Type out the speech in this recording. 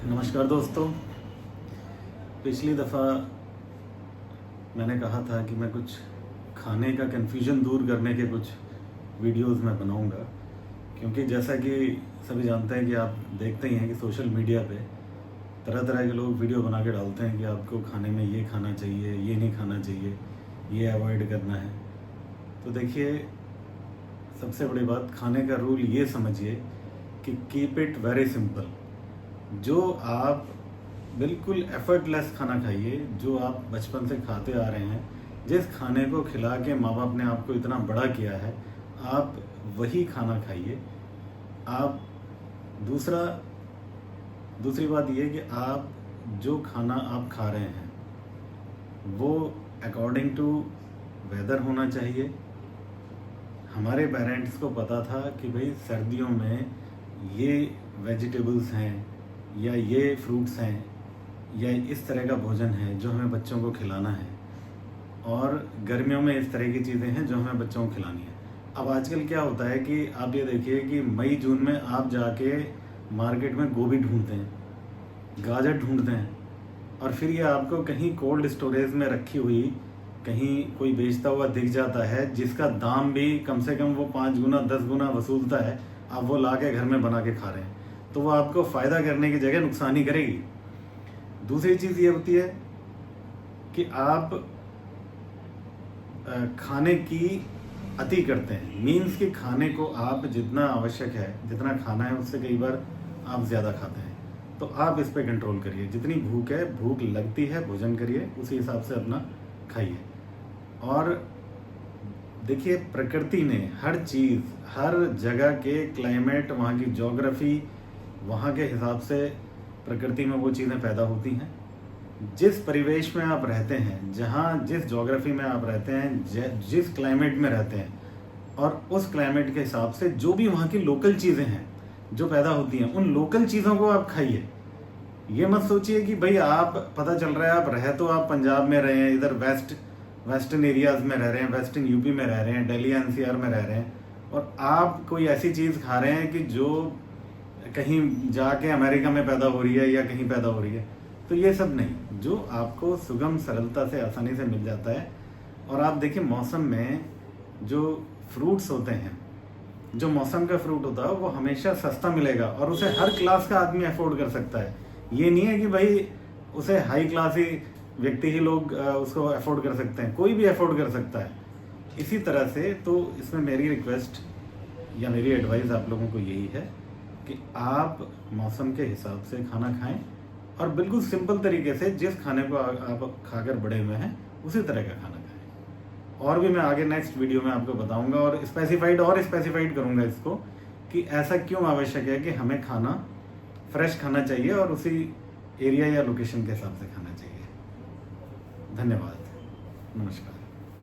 नमस्कार दोस्तों। पिछली दफ़ा मैंने कहा था कि मैं कुछ खाने का कन्फ्यूजन दूर करने के कुछ वीडियोस मैं बनाऊंगा, क्योंकि जैसा कि सभी जानते हैं कि आप देखते ही हैं कि सोशल मीडिया पे तरह तरह के लोग वीडियो बना के डालते हैं कि आपको खाने में ये खाना चाहिए, ये नहीं खाना चाहिए, ये अवॉइड करना है। तो देखिए, सबसे बड़ी बात, खाने का रूल ये समझिए कि कीप इट वेरी सिंपल। जो आप बिल्कुल एफर्टलेस खाना खाइए, जो आप बचपन से खाते आ रहे हैं, जिस खाने को खिला के माँ बाप ने आपको इतना बड़ा किया है, आप वही खाना खाइए। आप दूसरी बात ये कि आप जो खाना आप खा रहे हैं वो अकॉर्डिंग टू वेदर होना चाहिए। हमारे पेरेंट्स को पता था कि भाई सर्दियों में ये वेजिटेबल्स हैं या ये फ्रूट्स हैं या इस तरह का भोजन है जो हमें बच्चों को खिलाना है, और गर्मियों में इस तरह की चीज़ें हैं जो हमें बच्चों को खिलानी है। अब आजकल क्या होता है कि आप ये देखिए कि मई जून में आप जाके मार्केट में गोभी ढूंढते हैं, गाजर ढूंढते हैं, और फिर ये आपको कहीं कोल्ड स्टोरेज में रखी हुई कहीं कोई बेचता हुआ दिख जाता है, जिसका दाम भी कम से कम वो 5 गुना 10 गुना वसूलता है। आप वो ला के घर में बना के खा रहे हैं, तो वो आपको फ़ायदा करने की जगह नुकसान ही करेगी। दूसरी चीज़ ये होती है कि आप खाने की अति करते हैं। मीन्स कि खाने को आप जितना आवश्यक है, जितना खाना है, उससे कई बार आप ज़्यादा खाते हैं। तो आप इस पे कंट्रोल करिए। जितनी भूख है, भूख लगती है, भोजन करिए, उसी हिसाब से अपना खाइए। और देखिए, प्रकृति ने हर चीज़, हर जगह के क्लाइमेट, वहाँ की ज्योग्राफी, वहाँ के हिसाब से प्रकृति में वो चीज़ें पैदा होती हैं। जिस परिवेश में आप रहते हैं, जहाँ जिस ज्योग्राफी में आप रहते हैं, जिस क्लाइमेट में रहते हैं, और उस क्लाइमेट के हिसाब से जो भी वहाँ की लोकल चीज़ें हैं जो पैदा होती हैं, उन लोकल चीज़ों को आप खाइए। ये मत सोचिए कि भाई आप, पता चल रहा है आप रहे तो आप पंजाब में रहे हैं, इधर वेस्टर्न एरियाज़ में रह रहे हैं, वेस्टर्न यूपी में रह रहे हैं, दिल्ली एनसीआर में रह रहे हैं, और आप कोई ऐसी चीज़ खा रहे हैं कि जो कहीं जाके अमेरिका में पैदा हो रही है या कहीं पैदा हो रही है। तो ये सब नहीं, जो आपको सुगम सरलता से आसानी से मिल जाता है। और आप देखिए, मौसम में जो फ्रूट्स होते हैं, जो मौसम का फ्रूट होता है, वो हमेशा सस्ता मिलेगा और उसे हर क्लास का आदमी अफोर्ड कर सकता है। ये नहीं है कि भाई उसे हाई क्लास ही व्यक्ति ही लोग उसको अफोर्ड कर सकते हैं, कोई भी अफोर्ड कर सकता है। इसी तरह से तो इसमें मेरी रिक्वेस्ट या मेरी एडवाइस आप लोगों को यही है कि आप मौसम के हिसाब से खाना खाएं, और बिल्कुल सिंपल तरीके से जिस खाने को आप खाकर बड़े हुए हैं उसी तरह का खाना खाएं। और भी मैं आगे नेक्स्ट वीडियो में आपको बताऊंगा और स्पेसिफाइड करूंगा इसको कि ऐसा क्यों आवश्यक है कि हमें खाना फ्रेश खाना चाहिए और उसी एरिया या लोकेशन के हिसाब से खाना चाहिए। धन्यवाद। नमस्कार।